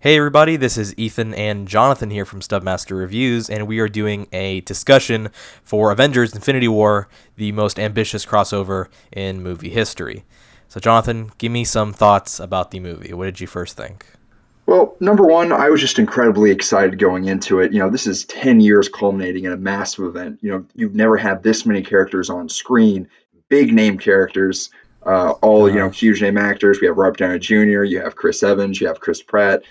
Hey everybody, this is Ethan and Jonathan here from Stubmaster Reviews, and we are doing a discussion for Avengers Infinity War, the most ambitious crossover in movie history. So Jonathan, give me some thoughts about the movie. What did you first think? Well, number one, I was just incredibly excited going into it. This is 10 years culminating in a massive event. You've never had this many characters on screen, big name characters, all, Uh-huh. huge name actors. We have Robert Downey Jr., you have Chris Evans, you have Chris Pratt.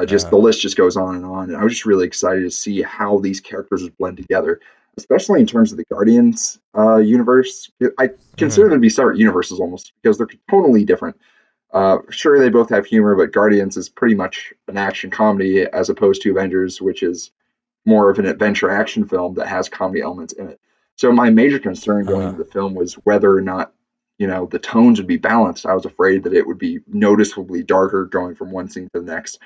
Just Uh-huh. the list just goes on and on. And I was just really excited to see how these characters would blend together, especially in terms of the Guardians universe. I consider Mhm. them to be separate universes almost because they're totally different. Sure, they both have humor, but Guardians is pretty much an action comedy as opposed to Avengers, which is more of an adventure action film that has comedy elements in it. So my major concern going Uh-huh. into the film was whether or not, the tones would be balanced. I was afraid that it would be noticeably darker going from one scene to the next.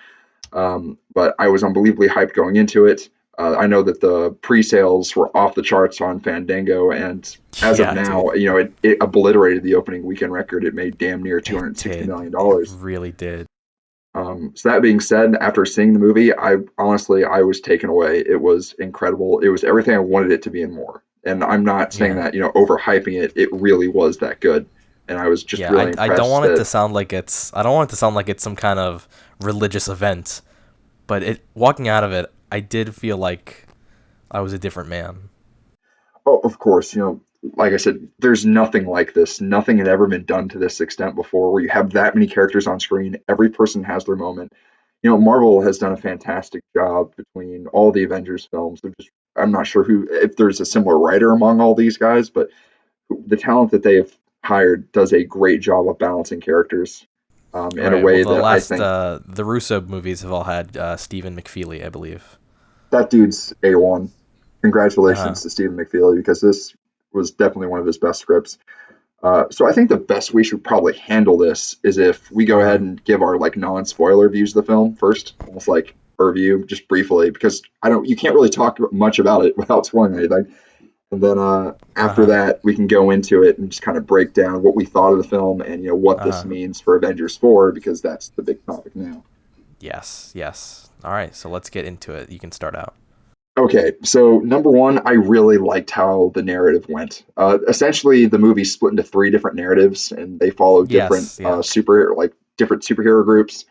But I was unbelievably hyped going into it. I know that the pre-sales were off the charts on Fandango, and as of Yeah, dude. now, it obliterated the opening weekend record. It made damn near It 260 did. million It dollars. really did. So that being said, after seeing the movie, I was taken away. It was incredible. It was everything I wanted it to be and more. And I'm not saying Yeah. that, overhyping it. It really was that good. And I was just Yeah, I, really I don't impressed want it to that sound like it's I don't want it to sound like it's some kind of religious event, but it walking out of it, I did feel like I was a different man. Oh, of course, like I said, there's nothing like this. Nothing had ever been done to this extent before, where you have that many characters on screen. Every person has their moment. Marvel has done a fantastic job between all the Avengers films. I'm not sure if there's a similar writer among all these guys, but the talent that they have hired does a great job of balancing characters in a Right. Well, way that I think the Russo movies have all had Stephen McFeely, I believe. that dude's A1. Uh huh. Congratulations to Stephen McFeely because this was definitely one of his best scripts. So I think the best we should probably handle this is if we go Uh ahead huh. and give our like non-spoiler views of the film first, almost like a review, just briefly, because you can't really talk much about it without spoiling anything. And then Uh after huh. that, we can go into it and just kind of break down what we thought of the film and what Uh this huh. means for Avengers 4 because that's the big topic now. Yes. Yes. All right. So let's get into it. You can start out. Okay, so number one, I really liked how the narrative went. Essentially, the movie split into three different narratives, and they follow different Yes. Yeah. different superhero groups.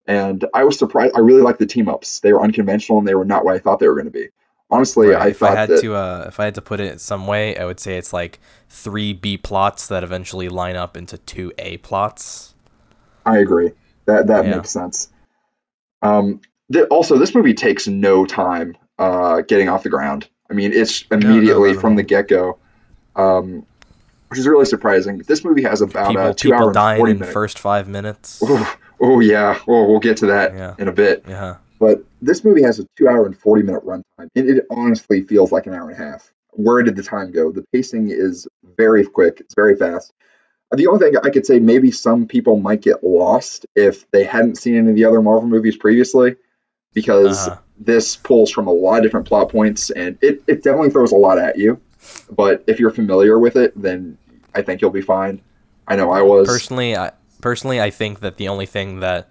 And I was surprised. I really liked the team ups. They were unconventional, and they were not what I thought they were going to be. Honestly, Right. I thought that If I had to put it some way, I would say it's like three B plots that eventually line up into two A plots. I agree. That Yeah. makes sense. Um, also, this movie takes no time getting off the ground. I mean, it's No. No. immediately Not at from the all. get go, um, which is really surprising. This movie has about a two People hour and dying 40 in minute. first 5 minutes. Oh yeah. Oh, we'll get to that Yeah. in a bit. Yeah. But this movie has a 2 hour and 40 minute runtime. It honestly feels like an hour and a half. Where did the time go? The pacing is very quick. It's very fast. The only thing I could say, maybe some people might get lost if they hadn't seen any of the other Marvel movies previously, Uh because huh. this pulls from a lot of different plot points and it definitely throws a lot at you. But if you're familiar with it, then I think you'll be fine. I know I Yeah. was. Personally, I think that the only thing that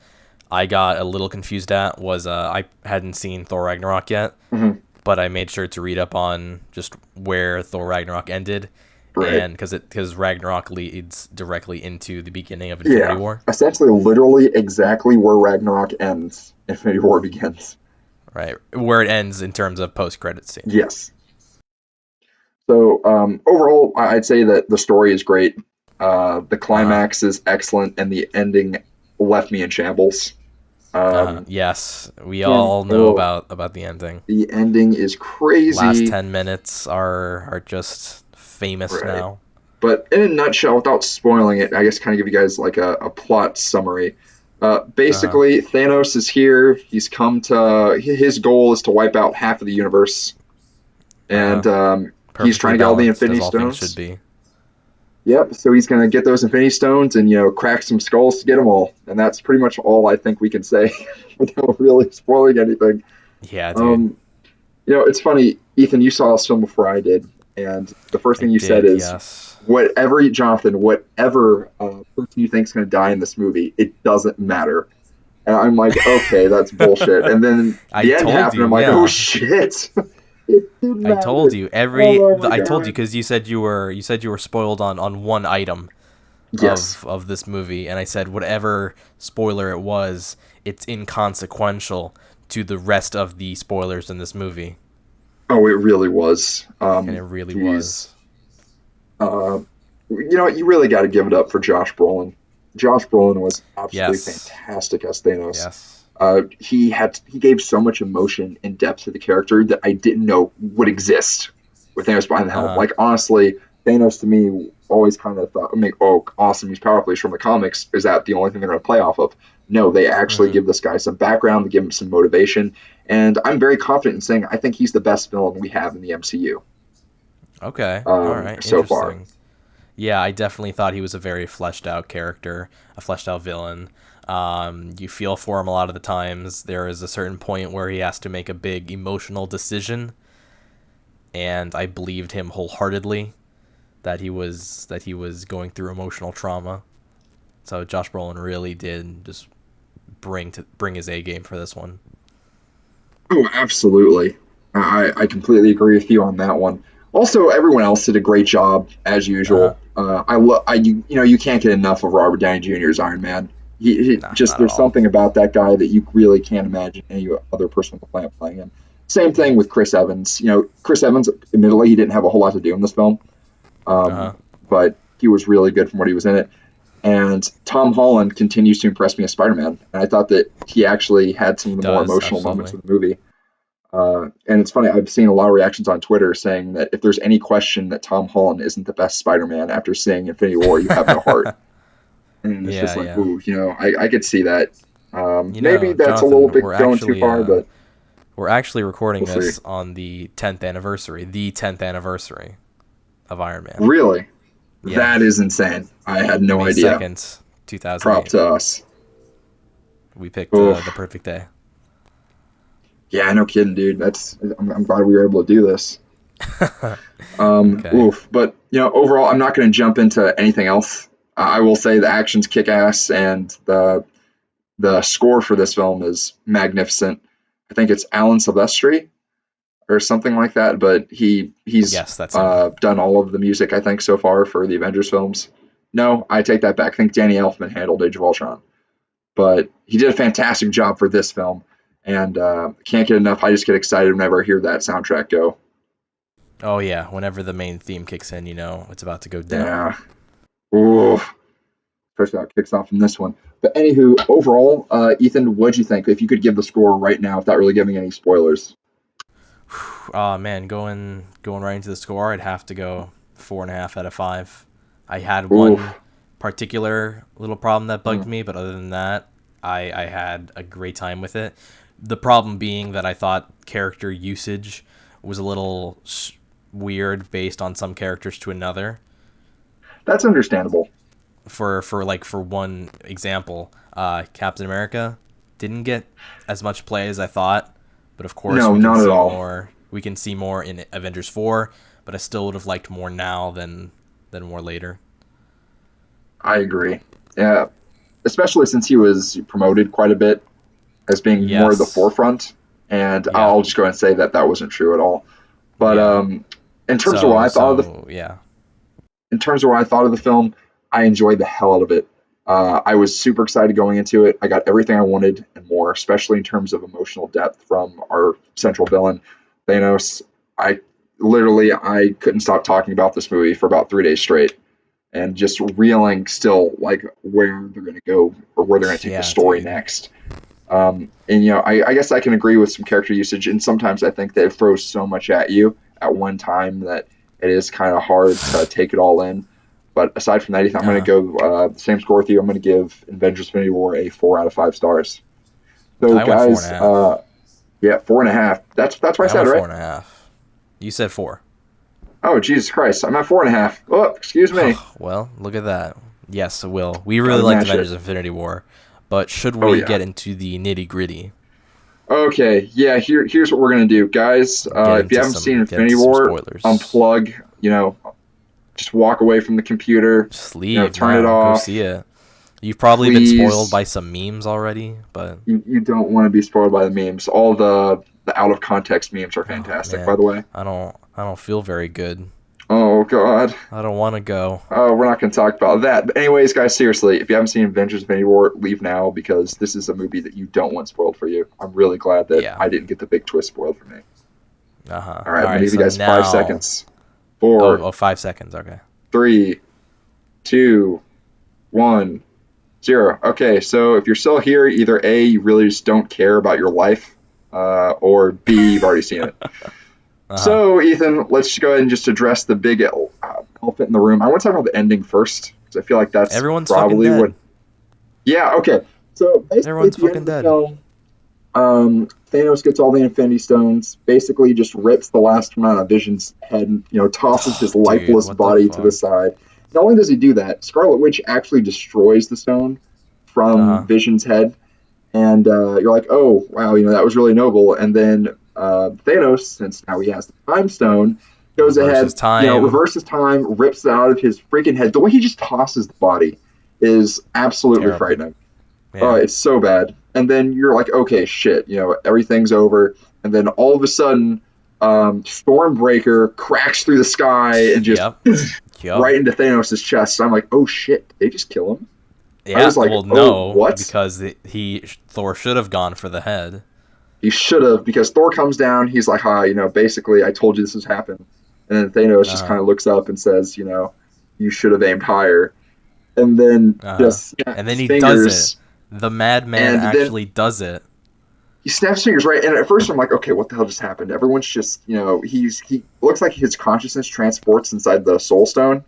I got a little confused at was I hadn't seen Thor Ragnarok yet, Mhm. but I made sure to read up on just where Thor Ragnarok ended, Right. and because Ragnarok leads directly into the beginning of Infinity Yeah. War, Essentially, literally exactly where Ragnarok ends, Infinity War begins. right? Where it ends in terms of post credit scene. Yes. So overall, I'd say that the story is great. The Uh huh. climax is excellent, and the ending left me in shambles. Uh huh. Um, Yes, we and all know oh, about the ending. the ending is Last crazy, 10 minutes are just famous right? now. But in a nutshell, without spoiling it, I guess kind of give you guys like a plot summary. Uh huh. Basically, Thanos is here. He's come to his goal is to wipe out half of the universe, Uh huh. and he's trying Perfectly to get all the balanced as Infinity all things should Stones. be. Yep. So he's gonna get those Infinity Stones and crack some skulls to get them all, and that's pretty much all I think we can say without really spoiling anything. Yeah, dude. Um, it's funny, Ethan. You saw this film before I did, and the first I thing you said did, is, yes. Jonathan, whatever person you think is going to die in this movie, it doesn't matter. And I'm like, okay, that's bullshit. And then I the end told happened. you, I'm like, oh yeah. shit, it did I told matter. you Oh my I told you god. because you said you were spoiled on one item Yes. of this movie, and I said whatever spoiler it was, it's inconsequential to the rest of the spoilers in this movie, Oh, it really was. and it really Geez. was. Uh, you know what? You really got to give it up for Josh Brolin. Josh Brolin was absolutely Yes, fantastic as Thanos. yes. He gave so much emotion and depth to the character that I didn't know would exist with Thanos behind the helm. Uh Like honestly, Thanos to me always kind of thought, I mean, oh, awesome, he's powerful, he's from the comics. Is that the only thing they're going to play off of? No, they actually hmm give this guy some background, they give him some motivation, and I'm very confident in saying I think he's the best villain we have in the MCU Okay, all right, so far. interesting. Yeah, I definitely thought he was a very fleshed out character, a fleshed out villain. You feel for him a lot of the times. There is a certain point where he has to make a big emotional decision, and I believed him wholeheartedly that he was going through emotional trauma. So Josh Brolin really did just bring his A game for this one. Oh, absolutely. I completely agree with you on that one. Also, everyone else did a great job as Uh huh. usual. You know, you can't get enough of Robert Downey Jr.'s Iron Man. He Nah, just not at there's all. something about that guy that you really can't imagine any other person on the planet playing him. Same thing with Chris Evans. You know, Chris Evans, admittedly, he didn't have a whole lot to do in this film, Uh huh. but he was really good from what he was in it. And Tom Holland continues to impress me as Spider-Man, and I thought that he actually had some He of the more does emotional moments absolutely. of the movie. And it's funny, I've seen a lot of reactions on Twitter saying that if there's any question that Tom Holland isn't the best Spider-Man after seeing Infinity War, you have no heart. And it's Yeah, just like, yeah. ooh, you know, I could see that. You Maybe know, that's a little Jonathan, bit going too far, but we're actually recording we'll see. this on the 10th anniversary of Iron Man. Really, Yeah, that is insane. I had no May idea. 2nd, Prop 2008. to us. We picked Oh, the perfect day. yeah, no kidding, dude. I'm glad we were able to do this. Okay. Oof. But you know, overall, I'm not going to jump into anything else. I will say the action's kick ass and the score for this film is magnificent. I think it's Alan Silvestri or something like that, but he's Yes, that's him. done all of the music I think so far for the Avengers films. No, I take that back. I think Danny Elfman handled Age of Ultron, but he did a fantastic job for this film, and can't get enough. I just get excited whenever I hear that soundtrack go. Oh yeah, whenever the main theme kicks in, you know it's about to go down. Yeah, ooh, especially how it kicks off in this one. But anywho, overall, Ethan, what'd you think? If you could give the score right now without really giving any spoilers. Oh man, going right into the score, I'd have to go 4.5 out of 5. I had Ooh, one particular little problem that bugged mm. me, but other than that, I had a great time with it. The problem being that I thought character usage was a little weird based on some characters to another. That's understandable. For one example, Captain America didn't get as much play as I thought, but of course No, not at all. we can see more in Avengers 4, but I still would have liked more now than more later. I agree. Yeah, especially since he was promoted quite a bit as being more the Yes. forefront. And Yeah. I'll just go ahead and say that that wasn't true at all. But Yeah. in terms of what I thought of Yeah. in terms of what I thought of the film, I enjoyed the hell out of it. I was super excited going into it. I got everything I wanted and more, especially in terms of emotional depth from our central villain, Thanos. I I couldn't stop talking about this movie for about 3 days straight, and just reeling still like where they're going to go or where they're going to take the Yeah, story dude. next. And you know, I guess I can agree with some character usage, and sometimes I think that it throws so much at you at one time that it is kind of hard to take it all in. But aside from that, Ethan, I'm going to Uh-huh. go same score with you. I'm going to give Avengers: Infinity War a 4 out of 5 stars. So, I went four and a guys, half. yeah, 4.5. That's what I I said, went four right? and a half. You said 4. Oh, Jesus Christ! I'm at 4.5. Oh, excuse me. Well, look at that. Yes, Will. We really Got to liked match Avengers it. Infinity War, but should Oh we yeah. get into the nitty gritty? Okay, yeah. Here's what we're gonna do, guys. If you haven't seen Get Infinity into some War, spoilers. unplug. You know, just walk away from the computer. Just You know, leave turn it now. Go see off. it. You've probably been spoiled Please, by some memes already, but you don't want to be spoiled by the memes. All the out of context memes are oh fantastic, by man, the way. I don't feel very good. Oh God. I don't want to go. Oh, we're not going to talk about that. But anyways, guys, seriously, if you haven't seen Avengers: Infinity War, leave now because this is a movie that you don't want spoiled for you. I'm really glad that Yeah. I didn't get the big twist spoiled for me. Uh-huh. All All right, I'm gonna right, give you so guys five now seconds. Four, 5 seconds, okay. 3, 2, 1, 0. Okay, so if you're still here, either A, you really just don't care about your life, or B, you've already seen it. Uh-huh. So, Ethan, let's just go ahead and just address the big elephant in the room. I want to talk about the ending first because I feel like that's Everyone's fucking probably what. dead. Yeah, okay. So basically, at Everyone's the end fucking of the dead. film, Thanos gets all the Infinity Stones, basically just rips the last one out of Vision's head, and, tosses his Dude, lifeless what the body to the fuck? side. Not only does he do that, Scarlet Witch actually destroys the stone from Uh-huh. Vision's head, and you're like, oh wow, that was really noble. And then Thanos, since now he has the Time Stone, goes Reverses ahead, time. reverses time, rips it out of his freaking head. The way he just tosses the body is absolutely Terrible. frightening. Oh, Yeah. it's so bad. And then you're like, okay, shit, everything's over. And then all of a sudden, Stormbreaker cracks through the sky and just Yep. Yep. right into Thanos' chest. I'm like, oh shit, did they just kill him? I Yeah, was like, well, oh, no, what? because Thor should have gone for the head. He should have, because Thor comes down. He's like, hi, basically, I told you this was happened. And then Thanos just Uh-huh. kind of looks up and says, you should have aimed higher. And then Uh-huh. just snaps And then his he does it. fingers. The madman And then actually does it. he snaps his fingers, right? And at first I'm like, okay, what the hell just happened? Everyone's just, he looks like his consciousness transports inside the Soul Stone,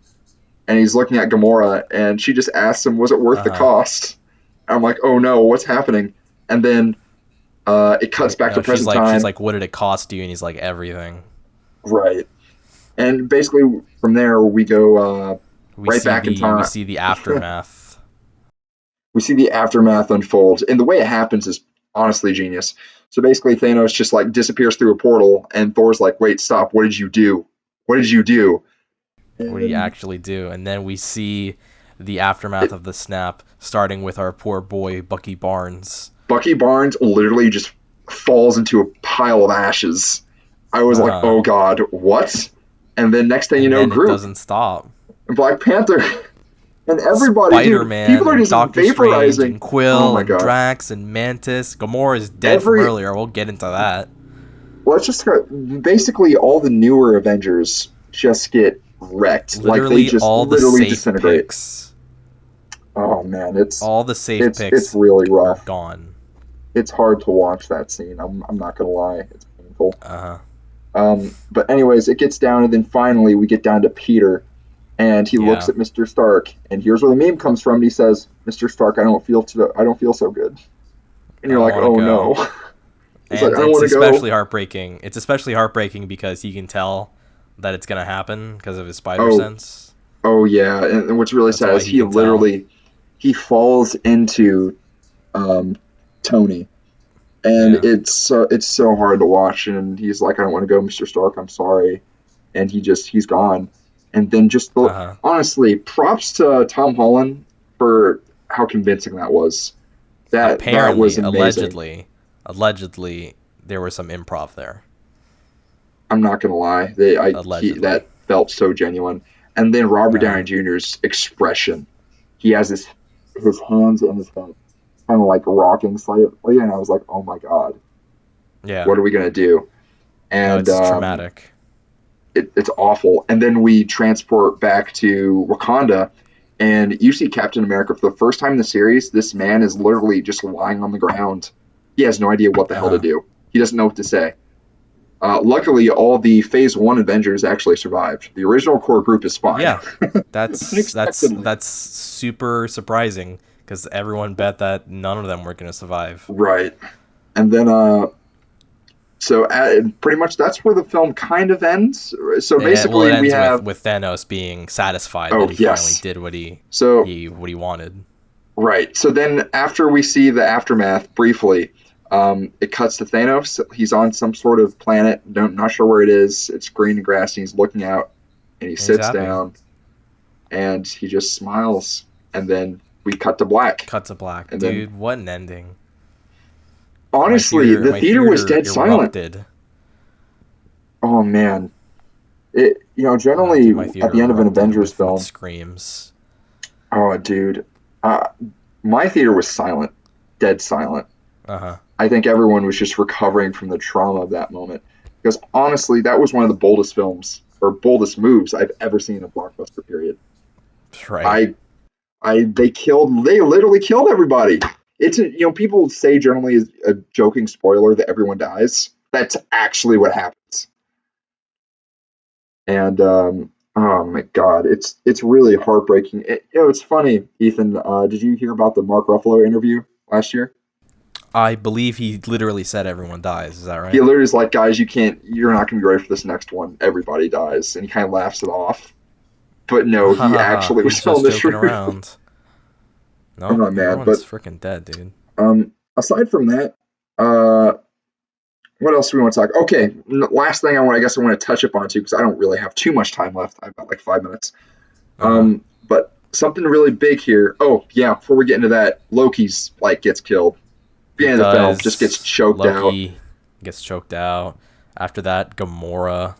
and he's looking at Gamora, and she just asks him, was it worth the Uh-huh. cost? And I'm like, oh no, what's happening? And then it cuts back to No, she's present like she's time, like, what did it cost you? And he's like, everything. right? And basically from there we go We right see back in the we time. see the aftermath. We see the aftermath unfold, and the way it happens is honestly genius. So basically, Thanos just like disappears through a portal, and Thor's like, "Wait, stop! What did you do? What did you do?" What do you And actually do? And then we see the aftermath it, of the snap, starting with our poor boy Bucky Barnes. Bucky Barnes literally just falls into a pile of ashes. I was Uh like, huh. "Oh God, what?" And then next thing you And know, then it Groot doesn't stop. and Black Panther and everybody, Spider dude, Man people are and just Doctor Strange vaporizing. and Oh Quill my and God, Drax and Mantis. Gamora is dead from every earlier. We'll get into that. let's just go, basically all the newer Avengers just get wrecked. Like they Literally just all the literally safe disintegrate. picks, Oh man, it's all the safe it's picks really are rough. gone. It's hard to watch that scene. I'm not gonna lie, it's painful. Uh huh. But anyways, it gets down, and then finally we get down to Peter, and he looks Yeah. at Mr. Stark, and here's where the meme comes from. And he says, "Mr. Stark, I don't feel so good." And I you're don't like, want to "Oh go. no!" He's like, And "I don't it's want to go." especially heartbreaking. It's especially heartbreaking because you can tell that it's gonna happen because of his spider Oh, sense. oh yeah. And what's really That's sad why is he can tell. he falls into um, Tony, and Yeah. it's so hard to watch. And he's like, "I don't want to go, Mr. Stark. I'm sorry." And he's gone. And then Uh huh. honestly, props to Tom Holland for how convincing that was. That was Apparently, amazing. allegedly, there was some improv there. I'm not gonna lie, Allegedly. that felt so genuine. And then Robert Uh huh. Downey Jr.'s expression, he has his hands in his head, kind of like rocking slightly, and I was like, oh my god, Yeah. what are we gonna do? No, And it's traumatic. it's awful. And then we transport back to Wakanda, and you see Captain America for the first time in the series. This man is literally just lying on the ground. He has no idea what the Uh hell to huh. do. He doesn't know what to say. Luckily, all the Phase One Avengers actually survived. The original core group is fine, Yeah. unexpectedly. That's super surprising because everyone bet that none of them were gonna survive. Right, and then pretty much that's where the film kind of ends. So Well, it basically, we ends have with Thanos being satisfied that oh he finally yes. did So what he wanted. right. So then after we see the aftermath briefly, it cuts to Thanos. He's on some sort of planet. Not sure where it is. It's green and grassy. He's looking out, and he And he's sits happy. down, and he just smiles. And then we cut to black. Cut to black. And Dude, what an ending. Honestly, the my theater was dead silent. erupted. Oh man, generally Dude, my theater at the end of an erupted Avengers film. with screams. Oh, dude, uh, my theater was silent, dead silent. Uh-huh. I think everyone was just recovering from the trauma of that moment. Because honestly, that was one of the boldest films or boldest moves I've ever seen in a blockbuster period. Right. They literally killed everybody. People say generally is a joking spoiler that everyone dies. That's actually what happens. And oh my god, it's really heartbreaking. It's funny, Ethan. Did you hear about the Mark Ruffalo interview last year? I believe he literally said everyone dies. Is that He right? literally is like, guys, you're not gonna be ready for this next one. Everybody dies, and he kind of laughs it off. But no, Ha he ha ha. actually was He's telling just the joking truth. around. No, Oh man, everyone's but freaking dead, dude. aside from that, uh, what else do we want to talk? Okay, last thing I guess I want to touch upon too, because I don't really have too much time left. I've got like 5 minutes. Uh-huh. But something really big here. Oh yeah, before we get into that, Loki's like gets killed. He Beginning of the film, just gets does. choked out. Loki gets choked out. After that, Gamora,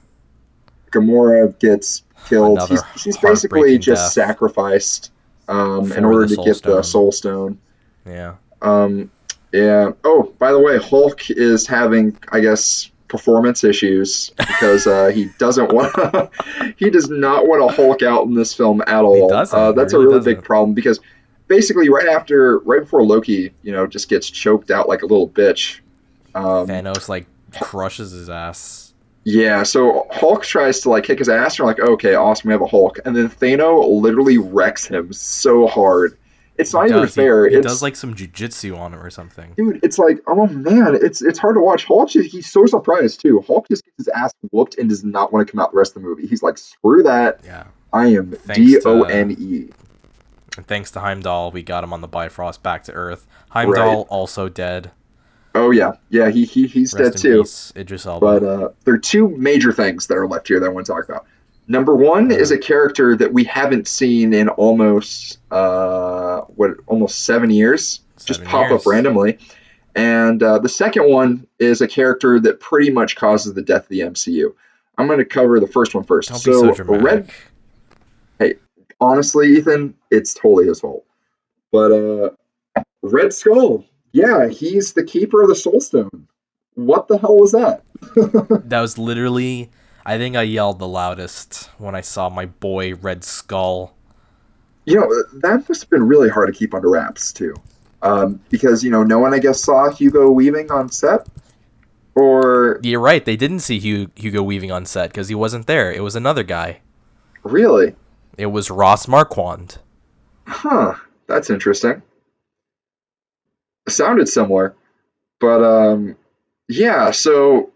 Gamora gets killed. another She's basically heartbreaking just death sacrificed in for the order to Soul get the Stone. Soul Stone. Yeah. Um, yeah. Oh, by the way, Hulk is having, I guess, performance issues because he doesn't want he does not want to Hulk out in this film at He all. doesn't. He That's a really really big doesn't. problem because basically right before Loki, just gets choked out like a little bitch. Um, Thanos, like, crushes his ass. yeah, so Hulk tries to like kick his ass, and we're like, okay, awesome, we have a Hulk, and then Thanos literally wrecks him so hard. It's He not even does. fair. He does, It's like, some jujitsu on him or something. Dude, it's like, oh man, it's hard to watch. He's so surprised too. Hulk just gets his ass whooped and does not want to come out the rest of the movie. He's like, screw that. Yeah. I am Thanks to Done. thanks to Heimdall, we got him on the Bifrost back to Earth. Right. Heimdall also dead. Oh yeah. Yeah, he's dead Rest in too. peace, Idris Elba. But there are two major things that are left here that I want to talk about. Number one is Uh-huh. a character that we haven't seen in almost 7 years, just 7 pop up years. randomly. And the second one is a character that pretty much causes the death of the MCU. I'm going to cover the first one first. Don't be so dramatic. Hey, honestly, Ethan, it's totally his fault. But Red Skull, yeah, he's the keeper of the Soul Stone. What the hell was that? That was literally, I think I yelled the loudest when I saw my boy Red Skull. That must have been really hard to keep under wraps too, because no one I guess saw Hugo Weaving on set, or You're right, they didn't see Hugo Weaving on set because he wasn't there. It was another guy. really, It was Ross Marquand. huh? That's interesting. Sounded similar, but yeah. So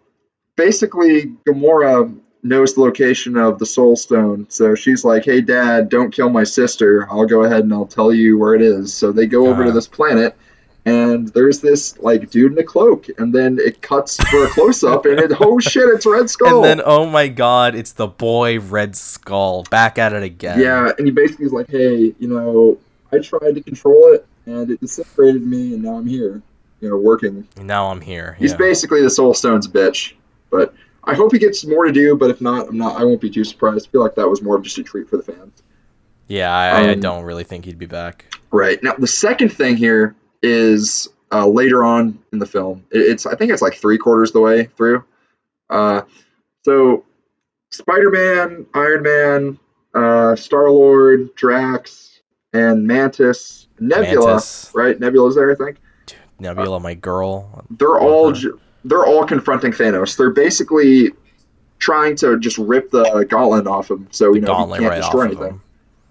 basically, Gamora knows the location of the Soul Stone, so she's like, "Hey, Dad, don't kill my sister. I'll go ahead and I'll tell you where it is." So they go over to Uh, this planet, and there's this like dude in a cloak, and then it cuts for a close up, and oh shit, it's Red and then, Skull. oh my god, it's the boy Red Skull. Back at it again. Yeah, and he basically is like, "Hey, I tried to control it, and it disintegrated me, and now I'm here, working." And now I'm here, He's yeah. basically the Soul Stone's bitch, but I hope he gets more to do. But if not, I won't be too surprised. I feel like that was more of just a treat for the fans. Yeah, I Um, don't really think he'd be back. right now, the second thing here is later on in the film. I think it's like three-quarters of the way through. Uh, so Spider-Man, Iron Man, Star-Lord, Drax, and Mantis, Nebula. Mantis, Right, Nebula's there, I think. Uh, Nebula, my girl. they're Love all her. j- they're all confronting Thanos. They're basically trying to just rip the gauntlet off him, so The he gauntlet can't right destroy off of anything. him.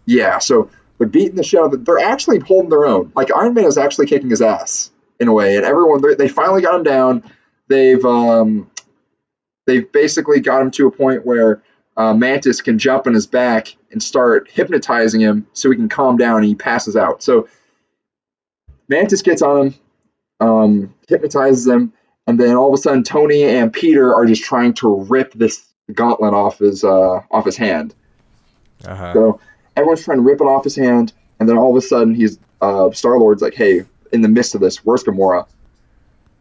Yeah, so they're beating the shit out of it. They're actually holding their own. Like Iron Man is actually kicking his ass in a way, and everyone they finally got him down. They've um, they've basically got him to a point where Mantis can jump on his back and start hypnotizing him so he can calm down and he passes out. So Mantis gets on him, hypnotizes him, and then all of a sudden Tony and Peter are just trying to rip this gauntlet off his hand. Uh huh. So everyone's trying to rip it off his hand, And then all of a sudden, Star-Lord's like, hey, in the midst of this, where's Gamora?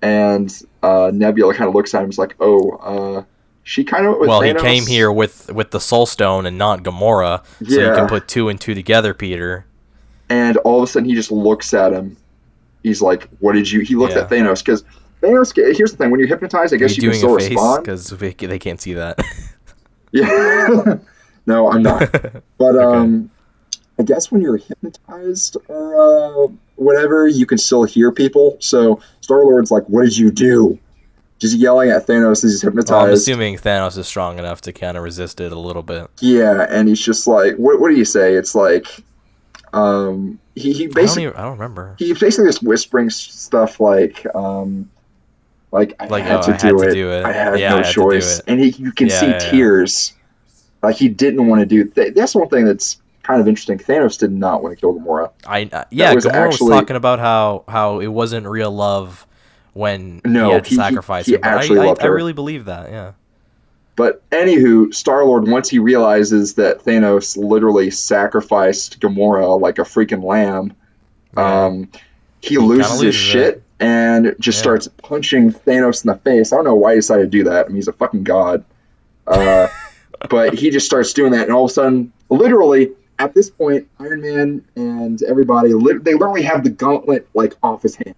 And Nebula kind of looks at him and is like, she kind of with Well, he Thanos. came here with the Soul Stone and not Gamora, so you Yeah. can put 2 and 2 together, Peter. And all of a sudden, he just looks at him. He's like, what did you... He looks Yeah. at Thanos, because Thanos... Here's the thing. When you're hypnotized, I Are guess you you can doing still a face? respond. Because they can't see that. Yeah. No, I'm not. But Okay. I guess when you're hypnotized or whatever, you can still hear people. So Star-Lord's like, what did you do? Just yelling at Thanos as he's Well, I'm hypnotized. assuming Thanos is strong enough to kind of resist it a little bit. Yeah, and he's just like, what do you say? It's like, he basically I don't remember. he's basically just whispering stuff like I Like, had oh, to I had do to it. do it. I had Yeah, no I had to do choice. it. And you can Yeah, see yeah. tears. Like he didn't want to do. That's one thing that's kind of interesting. Thanos did not want to kill Gamora. Yeah, was Gamora was actually- talking about how it wasn't real love when No, he had to he- sacrifice he her. But actually loved I her. really believe that. Yeah. But anywho, Star-Lord, once he realizes that Thanos literally sacrificed Gamora like a freaking lamb, Yeah. he loses his loses shit it. and just Yeah. starts punching Thanos in the face. I don't know why he decided to do that. I mean, he's a fucking god. But he just starts doing that, and all of a sudden, literally, at this point, Iron Man and everybody, they literally have the gauntlet, like, off his hand.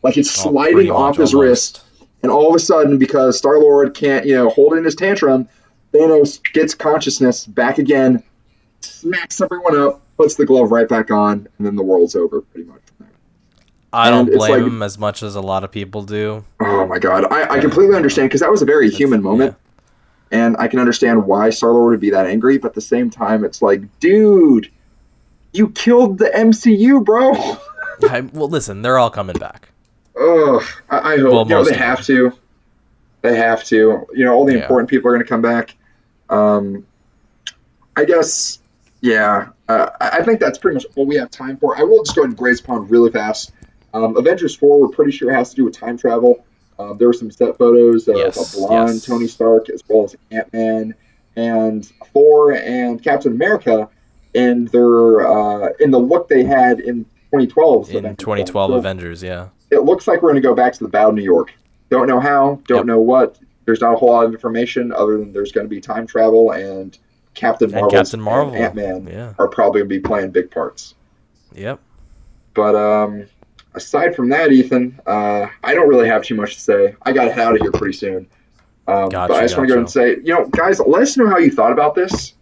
Like, it's Oh, sliding pretty off much, his wrist, almost. and all of a sudden, because Star-Lord can't, hold in his tantrum, Thanos gets consciousness back again, smacks everyone up, puts the glove right back on, and then the world's over, pretty much. I don't And it's blame like- him as much as a lot of people do. Oh my god, I completely understand, because that was a very human moment. And I can understand why Star-Lord would be that angry, but at the same time, it's like, dude, you killed the MCU, bro. Well, listen, they're all coming back. Ugh, I hope. Well, most they of them. have to. They have to. All the Yeah. important people are going to come back. I guess, yeah. I think that's pretty much all we have time for. I will just go ahead and graze upon really fast. Avengers 4, we're pretty sure it has to do with time travel. There were some set photos of Yes, a blonde yes. Tony Stark as well as Ant-Man and Thor and Captain America in the look they had in 2012's In Avengers 2012 film. So Avengers, yeah. it looks like we're going to go back to the Battle of New York. Don't know how, don't Yep. know what. There's not a whole lot of information other than there's going to be time travel, and Captain Marvel Captain Marvel, and Ant-Man yeah. are probably going to be playing big parts. Yep. But aside from that, Ethan, I don't really have too much to say. I got to head out of here pretty soon. But I just want to go and say, guys, let us know how you thought about this.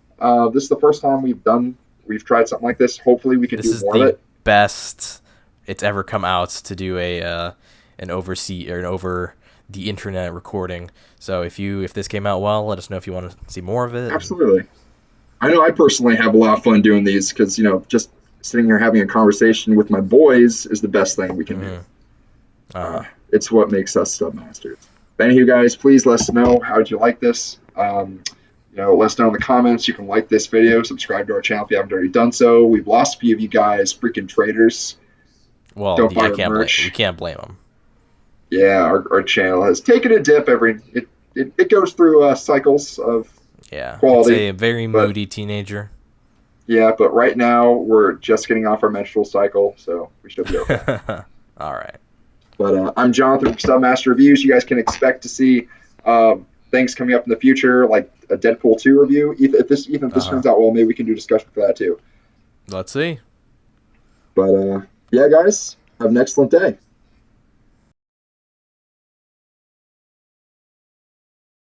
This is the first time we've tried something like this. Hopefully we can This do is more of the it. best it's ever come out to do an over the internet recording. So if this came out well, let us know if you want to see more of it. Absolutely. I know I personally have a lot of fun doing these because, just sitting here having a conversation with my boys is the best thing we can do. It's what makes us Stubmasters. Thank you guys. Please let us know how did you like this. Let us know in the comments. You can like this video, subscribe to our channel if you haven't already done so. We've lost a few of you guys, freaking traitors. Well, Don't buy I our can't blame merch. you can't blame them. Yeah, our channel has taken a dip it goes through cycles of Yeah, quality, it's a very but- moody teenager. yeah, but right now we're just getting off our menstrual cycle, so we should be okay. All right. But I'm Jonathan from Stubmaster Reviews. You guys can expect to see things coming up in the future, like a Deadpool 2 review. If this turns out well, maybe we can do a discussion for that too. Let's see. But yeah, guys, have an excellent day.